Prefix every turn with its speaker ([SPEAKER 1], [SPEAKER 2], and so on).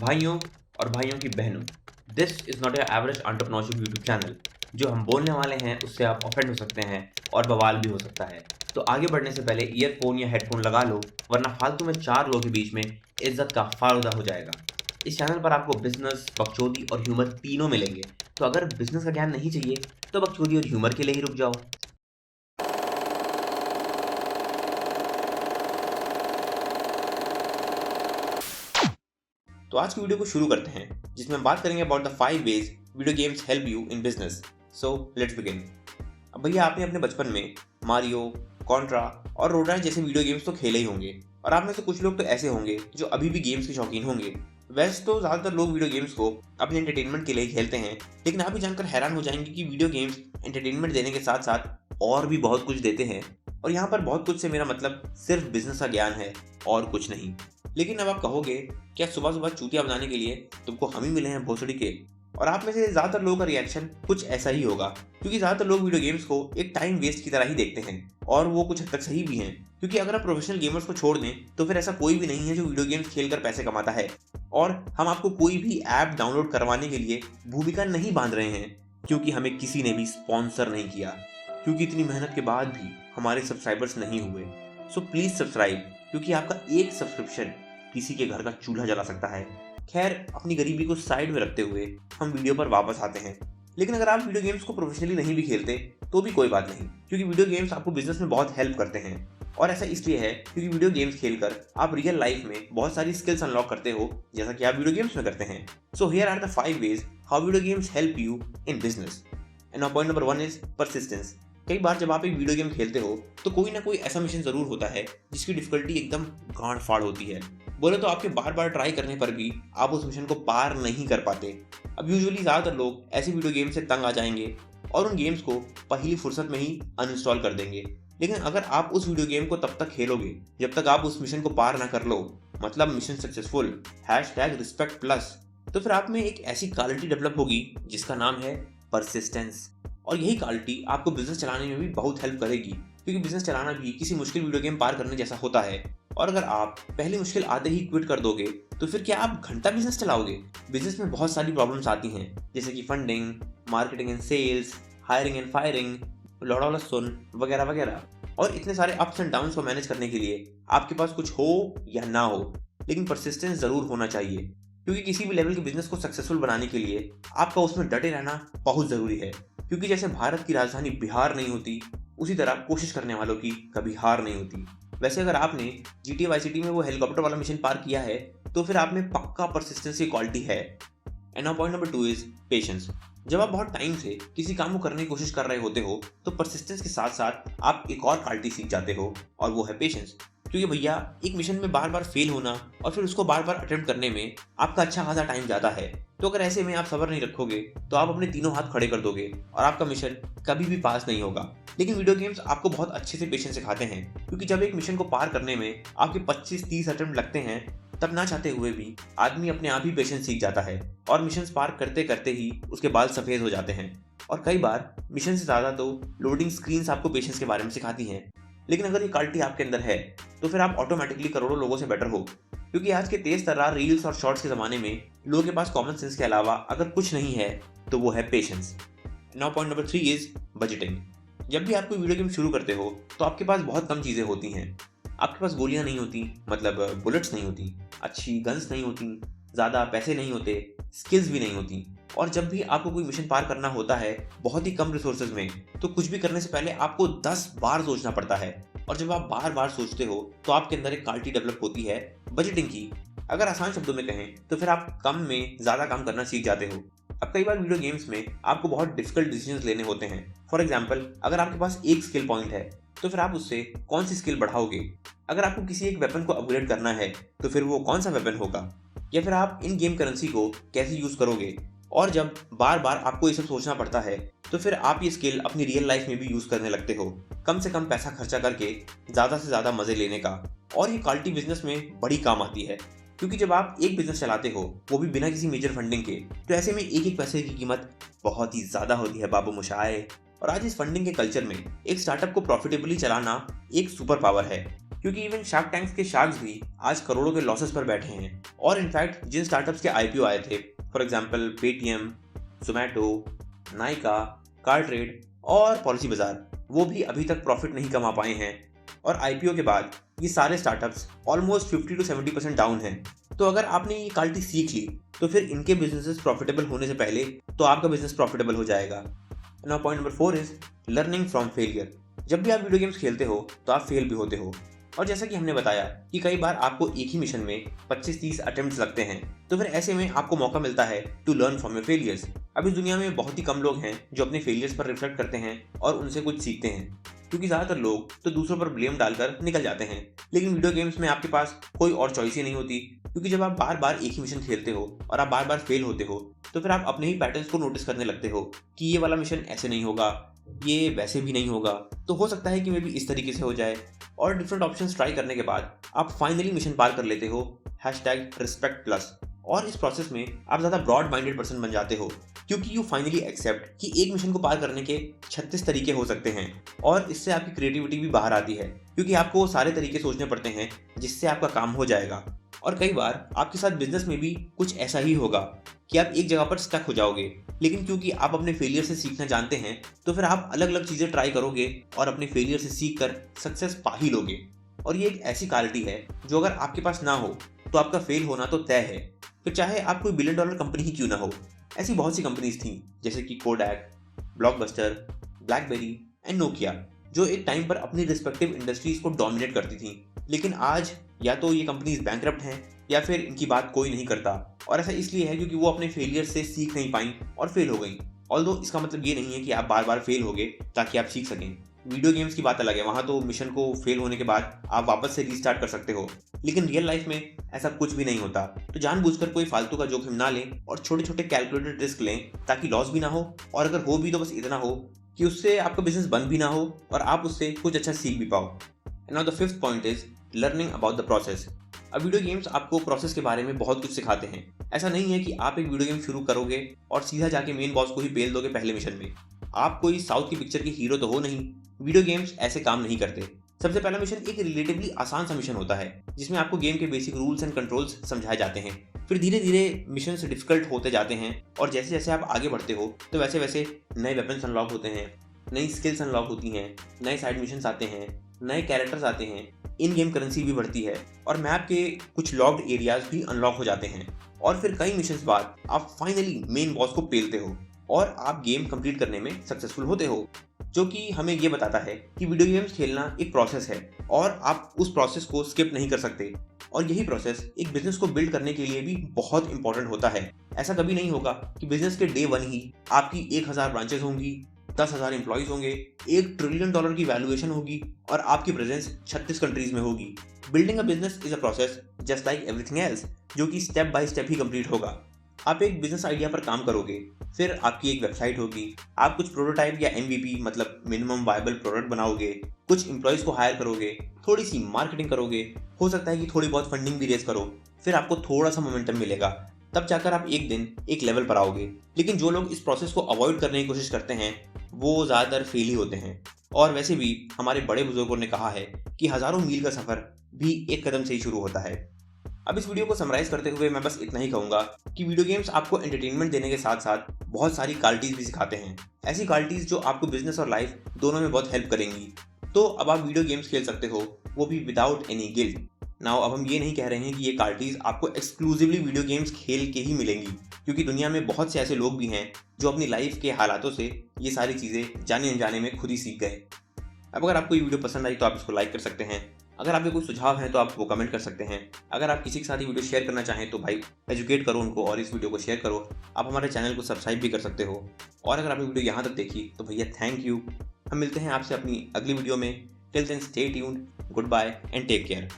[SPEAKER 1] भाइयों और भाइयों की बहनों, this is not a average entrepreneurship YouTube channel. जो हम बोलने वाले हैं उससे आप ऑफेंड हो सकते हैं और बवाल भी हो सकता है। तो आगे बढ़ने से पहले ईयरफोन या हेडफोन लगा लो, वरना फालतू में चार लोगों के बीच में इज्जत का फालूदा हो जाएगा। इस चैनल पर आपको बिजनेस, बकचोदी और ह्यूमर तीनों मिलेंगे। तो अगर बिजनेस का ज्ञान नहीं चाहिए तो बकचोदी और ह्यूमर के लिए ही रुक जाओ। तो आज की वीडियो को शुरू करते हैं, जिसमें हम बात करेंगे about the 5 ways video games help you in business. So let's begin. अब भैया, आपने अपने बचपन में मारियो, कॉन्ट्रा और रोड्राइड जैसे वीडियो गेम्स तो खेले ही होंगे, और आप में से कुछ लोग तो ऐसे होंगे जो अभी भी गेम्स के शौकीन होंगे। वैसे तो ज़्यादातर लोग वीडियो गेम्स को अपने एंटरटेनमेंट के लिए ही खेलते हैं, लेकिन आप भी जानकर हैरान हो जाएंगे कि वीडियो गेम्स एंटरटेनमेंट देने के साथ साथ और भी बहुत कुछ देते हैं। और यहाँ पर बहुत कुछ से मेरा मतलब सिर्फ बिजनेस का ज्ञान है और कुछ नहीं। लेकिन अब आप कहोगे, क्या सुबह सुबह चूतिया बनाने के लिए तुमको हम ही मिले हैं भोसड़ी के? और आप में से ज़्यादातर लोगों का रिएक्शन कुछ ऐसा ही होगा, क्योंकि ज़्यादातर लोग वीडियो गेम्स को एक टाइम वेस्ट की तरह ही देखते हैं, और वो कुछ हद तक सही भी हैं। क्योंकि अगर आप प्रोफेशनल गेमर्स को छोड़ दें तो फिर ऐसा कोई भी नहीं है जो वीडियो गेम्स खेलकर पैसे कमाता है। और हम आपको कोई भी ऐप डाउनलोड करवाने के लिए भूमिका नहीं बांध रहे हैं, क्योंकि हमें किसी ने भी स्पॉन्सर नहीं किया, क्योंकि इतनी मेहनत के बाद भी हमारे सब्सक्राइबर्स नहीं हुए। सो प्लीज़ सब्सक्राइब, क्योंकि आपका एक सब्सक्रिप्शन किसी के घर का चूल्हा जला सकता है। खैर, अपनी गरीबी को साइड में रखते हुए हम वीडियो पर वापस आते हैं। लेकिन अगर आप वीडियो गेम्स को प्रोफेशनली नहीं भी खेलते तो भी कोई बात नहीं, क्योंकि वीडियो गेम्स आपको बिजनेस में बहुत हेल्प करते हैं। और ऐसा इसलिए है क्योंकि वीडियो गेम्स खेलकर आप रियल लाइफ में बहुत सारी स्किल्स अनलॉक करते हो, जैसा कि आप वीडियो गेम्स में करते हैं। So here are the 5 ways how video games help you in business. And point number 1 is persistence. कई बार जब आप एक वीडियो गेम खेलते हो तो कोई ना कोई ऐसा मिशन जरूर होता है जिसकी डिफिकल्टी एकदम गांड फाड़ होती है। बोले तो आपके बार बार ट्राई करने पर भी आप उस मिशन को पार नहीं कर पाते। अब यूजुअली ज़्यादातर लोग ऐसे वीडियो गेम से तंग आ जाएंगे और उन गेम्स को पहली फुर्सत में ही अनइंस्टॉल कर देंगे। लेकिन अगर आप उस वीडियो गेम को तब तक खेलोगे जब तक आप उस मिशन को पार ना कर लो, मतलब मिशन सक्सेसफुल #respect प्लस, तो फिर आप में एक ऐसी क्वालिटी डेवलप होगी जिसका नाम है परसिस्टेंस। और यही क्वालिटी आपको बिजनेस चलाने में भी बहुत हेल्प करेगी, क्योंकि बिजनेस चलाना भी किसी मुश्किल वीडियो गेम पार करने जैसा होता है। और अगर आप पहली मुश्किल आते ही क्विट कर दोगे तो फिर क्या आप घंटा बिजनेस चलाओगे? बिजनेस में बहुत सारी प्रॉब्लम्स आती हैं, जैसे कि funding, marketing and sales, hiring and firing, लौड़ा लहसुन वगैरह वगैरह। और इतने सारे अप्स एंड डाउन्स को मैनेज करने के लिए आपके पास कुछ हो या ना हो, लेकिन परसिस्टेंस जरूर होना चाहिए, क्योंकि किसी भी लेवल के बिजनेस को सक्सेसफुल बनाने के लिए आपका उसमें डटे रहना बहुत ज़रूरी है। क्योंकि जैसे भारत की राजधानी बिहार नहीं होती, उसी तरह कोशिश करने वालों की कभी हार नहीं होती। वैसे अगर आपने GTA वाई सिटी में वो हेलीकॉप्टर वाला मिशन पार किया है तो फिर आप में पक्का परसिस्टेंस की क्वालिटी है। And now point number 2 is patience. जब आप बहुत टाइम से किसी काम को करने की कोशिश कर रहे होते हो तो परसिस्टेंस के साथ साथ आप एक और क्वालिटी सीख जाते हो, और वो है पेशेंस। क्योंकि भैया, एक मिशन में बार बार फेल होना और फिर उसको बार बार अटेम्प्ट करने में आपका अच्छा खासा टाइम जाता है। तो अगर ऐसे में आप सब्र नहीं रखोगे तो आप अपने तीनों हाथ खड़े कर दोगे और आपका मिशन कभी भी पास नहीं होगा। लेकिन वीडियो गेम्स आपको बहुत अच्छे से पेशेंस सिखाते हैं, क्योंकि जब एक मिशन को पार करने में आपके 25-30 अटेम्प्ट लगते हैं, तब ना चाहते हुए भी आदमी अपने आप ही पेशेंस सीख जाता है और मिशन पार करते करते ही उसके बाल सफेद हो जाते हैं। और कई बार मिशन से ज़्यादा तो लोडिंग स्क्रीन्स आपको पेशेंस के बारे में सिखाती हैं। लेकिन अगर ये क्वालिटी आपके अंदर है तो फिर आप ऑटोमेटिकली करोड़ों लोगों से बेटर हो, क्योंकि आज के तेज तर्रार रील्स और शॉर्ट्स के ज़माने में लोगों के पास कॉमन सेंस के अलावा अगर कुछ नहीं है तो वो है patience. Now point number 3 is budgeting. जब भी आप कोई वीडियो गेम शुरू करते हो तो आपके पास बहुत कम चीज़ें होती हैं। आपके पास गोलियां नहीं होती, मतलब बुलेट्स नहीं होती, अच्छी गन्स नहीं होती, ज़्यादा पैसे नहीं होते, स्किल्स भी नहीं होती। और जब भी आपको कोई मिशन पार करना होता है बहुत ही कम रिसोर्सेज में, तो कुछ भी करने से पहले आपको 10 बार सोचना पड़ता है। और जब आप बार बार सोचते हो तो आपके अंदर एक क्वालिटी डेवलप होती है बजटिंग की। अगर आसान शब्दों में कहें तो फिर आप कम में ज़्यादा काम करना सीख जाते हो। अब कई बार वीडियो गेम्स में आपको बहुत डिफिकल्ट डिसीजंस लेने होते हैं। फॉर एग्जाम्पल, अगर आपके पास एक स्किल पॉइंट है तो फिर आप उससे कौन सी स्किल बढ़ाओगे? अगर आपको किसी एक वेपन को अपग्रेड करना है तो फिर वो कौन सा वेपन होगा? या फिर आप इन गेम करेंसी को कैसे यूज़ करोगे? और जब बार बार आपको ये सब सोचना पड़ता है तो फिर आप ये स्किल अपनी रियल लाइफ में भी यूज़ करने लगते हो, कम से कम पैसा खर्चा करके ज़्यादा से ज़्यादा मज़े लेने का। और ये क्वालिटी बिजनेस में बड़ी काम आती है, क्योंकि जब आप एक बिजनेस चलाते हो, वो भी बिना किसी मेजर फंडिंग के, तो ऐसे में एक एक पैसे की कीमत बहुत ही ज़्यादा होती है बाबू मोशाए। और आज इस फंडिंग के कल्चर में एक स्टार्टअप को प्रॉफिटेबली चलाना एक सुपर पावर है, क्योंकि इवन शार्क टैंक्स के शार्क्स भी आज करोड़ों के लॉसेस पर बैठे हैं। और इनफैक्ट जिन स्टार्टअप्स के आईपीओ आए थे, for example Paytm, Zomato, Nykaa, CarTrade और पॉलिसी बाजार, वो भी अभी तक प्रॉफिट नहीं कमा पाए हैं। और आईपीओ के बाद ये सारे स्टार्टअप्स ऑलमोस्ट 50 to 70% डाउन हैं। तो अगर आपने ये क्वालिटी सीख ली तो फिर इनके बिजनेसेस प्रॉफिटेबल होने से पहले तो आपका बिजनेस प्रॉफिटेबल हो जाएगा। Now point number 4 is learning from failure. जब भी आप वीडियो गेम्स खेलते हो तो आप फेल भी होते हो, और जैसा कि हमने बताया कि कई बार आपको एक ही मिशन में 25-30 अटेम्प्ट्स लगते हैं, तो फिर ऐसे में आपको मौका मिलता है to learn from your failures. अब इस दुनिया में बहुत ही कम लोग हैं जो अपने फेलियर्स पर रिफ्लेक्ट करते हैं और उनसे कुछ सीखते हैं, क्योंकि ज़्यादातर लोग तो दूसरों पर ब्लेम डालकर निकल जाते हैं। लेकिन वीडियो गेम्स में आपके पास कोई और चॉइस ही नहीं होती, क्योंकि जब आप बार बार एक ही मिशन खेलते हो और आप बार बार फेल होते हो तो फिर आप अपने ही पैटर्न्स को नोटिस करने लगते हो कि ये वाला मिशन ऐसे नहीं होगा, ये वैसे भी नहीं होगा, तो हो सकता है कि मे भी इस तरीके से हो जाए। और डिफरेंट ऑप्शंस ट्राई करने के बाद आप फाइनली मिशन पार कर लेते हो #respect+। और इस प्रोसेस में आप ज़्यादा ब्रॉड माइंडेड पर्सन बन जाते हो, क्योंकि यू फाइनली एक्सेप्ट कि एक मिशन को पार करने के 36 तरीके हो सकते हैं। और इससे आपकी क्रिएटिविटी भी बाहर आती है, क्योंकि आपको वो सारे तरीके सोचने पड़ते हैं जिससे आपका काम हो जाएगा। और कई बार आपके साथ बिजनेस में भी कुछ ऐसा ही होगा कि आप एक जगह पर स्टक हो जाओगे, लेकिन क्योंकि आप अपने फेलियर से सीखना जानते हैं तो फिर आप अलग अलग चीज़ें ट्राई करोगे और अपने फेलियर से सीख कर सक्सेस पा ही लोगे। और ये एक ऐसी क्वालिटी है जो अगर आपके पास ना हो तो आपका फेल होना तो तय है, फिर चाहे आप कोई $1 बिलियन कंपनी ही क्यों ना हो। ऐसी बहुत सी कंपनीज थी जैसे कि Kodak, blockbuster, blackberry and Nokia, जो एक टाइम पर अपनी रिस्पेक्टिव इंडस्ट्रीज को डोमिनेट करती थी। लेकिन आज या तो ये कंपनीज बैंकरप्ट हैं या फिर इनकी बात कोई नहीं करता। और ऐसा इसलिए है क्योंकि वो अपने फेलियर से सीख नहीं पाई और फेल हो गई। ऑल्दो इसका मतलब ये नहीं है कि आप बार बार फेल होगे ताकि आप सीख सकें। वीडियो गेम्स की बात अलग है, वहाँ तो मिशन को फेल होने के बाद आप वापस से रीस्टार्ट कर सकते हो, लेकिन रियल लाइफ में ऐसा कुछ भी नहीं होता। तो जानबूझकर कोई फालतू का जोखिम ना लें और छोटे छोटे कैलकुलेटेड रिस्क लें, ताकि लॉस भी ना हो, और अगर हो भी तो बस इतना हो कि उससे आपका बिजनेस बंद भी ना हो और आप उससे कुछ अच्छा सीख भी पाओ। And now the 5th point is learning about the process. अब वीडियो गेम्स आपको प्रोसेस के बारे में बहुत कुछ सिखाते हैं। ऐसा नहीं है कि आप एक वीडियो गेम शुरू करोगे और सीधा जाके मेन बॉस को ही पेल दोगे पहले मिशन में। आप कोई साउथ की पिक्चर के हीरो तो हो नहीं, वीडियो गेम्स ऐसे काम नहीं करते। सबसे पहला मिशन एक रिलेटिवली आसान सा मिशन होता है, जिसमें आपको गेम के बेसिक रूल्स एंड कंट्रोल्स समझाए जाते हैं। फिर धीरे धीरे मिशन डिफिकल्ट होते जाते हैं, और जैसे जैसे आप आगे बढ़ते हो तो वैसे वैसे नए वेपन्स अनलॉक होते हैं, नई स्किल्स अनलॉक होती हैं, नए साइड मिशंस आते हैं, नए कैरेक्टर्स आते हैं, इन गेम करेंसी भी बढ़ती है, और मैप के कुछ लॉक्ड एरियाज भी अनलॉक हो जाते हैं। और फिर कई मिशंस बाद आप फाइनली मेन बॉस को पेलते हो और आप गेम कंप्लीट करने में सक्सेसफुल होते हो, जो कि हमें ये बताता है कि वीडियो गेम्स खेलना एक प्रोसेस है और आप उस प्रोसेस को स्किप नहीं कर सकते। और यही प्रोसेस एक बिजनेस को बिल्ड करने के लिए भी बहुत इंपॉर्टेंट होता है। ऐसा कभी नहीं होगा कि बिजनेस के डे 1 ही आपकी 1000 ब्रांचेस होंगी, 10,000 एम्प्लॉइज होंगे, $1 ट्रिलियन की वैल्यूएशन होगी और आपकी प्रेजेंस 36 कंट्रीज में होगी। Building a business is a process just like everything else, जो कि step by step he complete होगा। आप एक बिजनेस आइडिया पर काम करोगे, फिर आपकी एक वेबसाइट होगी, आप कुछ प्रोटोटाइप या MVP मतलब मिनिमम वायबल प्रोडक्ट बनाओगे, कुछ एम्प्लॉइज को हायर करोगे, थोड़ी सी मार्केटिंग करोगे, हो सकता है कि थोड़ी बहुत फंडिंग भी रेज करो, फिर आपको थोड़ा सा मोमेंटम मिलेगा, तब जाकर आप एक दिन एक लेवल पर आओगे। लेकिन जो लोग इस प्रोसेस को अवॉइड करने की कोशिश करते हैं वो ज़्यादातर फेल ही होते हैं। और वैसे भी हमारे बड़े बुजुर्गों ने कहा है कि हज़ारों मील का सफ़र भी एक कदम से ही शुरू होता है। अब इस वीडियो को समराइज करते हुए मैं बस इतना ही कहूँगा कि वीडियो गेम्स आपको एंटरटेनमेंट देने के साथ साथ बहुत सारी क्वालिटीज़ भी सिखाते हैं, ऐसी क्वालिटीज़ जो आपको बिजनेस और लाइफ दोनों में बहुत हेल्प करेंगी। तो अब आप वीडियो गेम्स खेल सकते हो, वो भी विदाउट एनी गिल्ट। नाउ अब हम ये नहीं कह रहे हैं कि ये क्वालिटीज़ आपको एक्सक्लूसिवली वीडियो गेम्स खेल के ही मिलेंगी, क्योंकि दुनिया में बहुत से ऐसे लोग भी हैं जो अपनी लाइफ के हालातों से ये सारी चीज़ें जाने अनजाने में खुद ही सीख गए। अब अगर आपको ये वीडियो पसंद आई तो आप इसको लाइक कर सकते हैं। अगर आपके कोई सुझाव हैं तो आप वो कमेंट कर सकते हैं। अगर आप किसी के साथ ये वीडियो शेयर करना चाहें तो भाई एजुकेट करो उनको और इस वीडियो को शेयर करो। आप हमारे चैनल को सब्सक्राइब भी कर सकते हो। और अगर आपने वीडियो यहाँ तक देखी तो भैया थैंक यू। हम मिलते हैं आपसे अपनी अगली वीडियो में। Till then stay tuned, good bye and take care.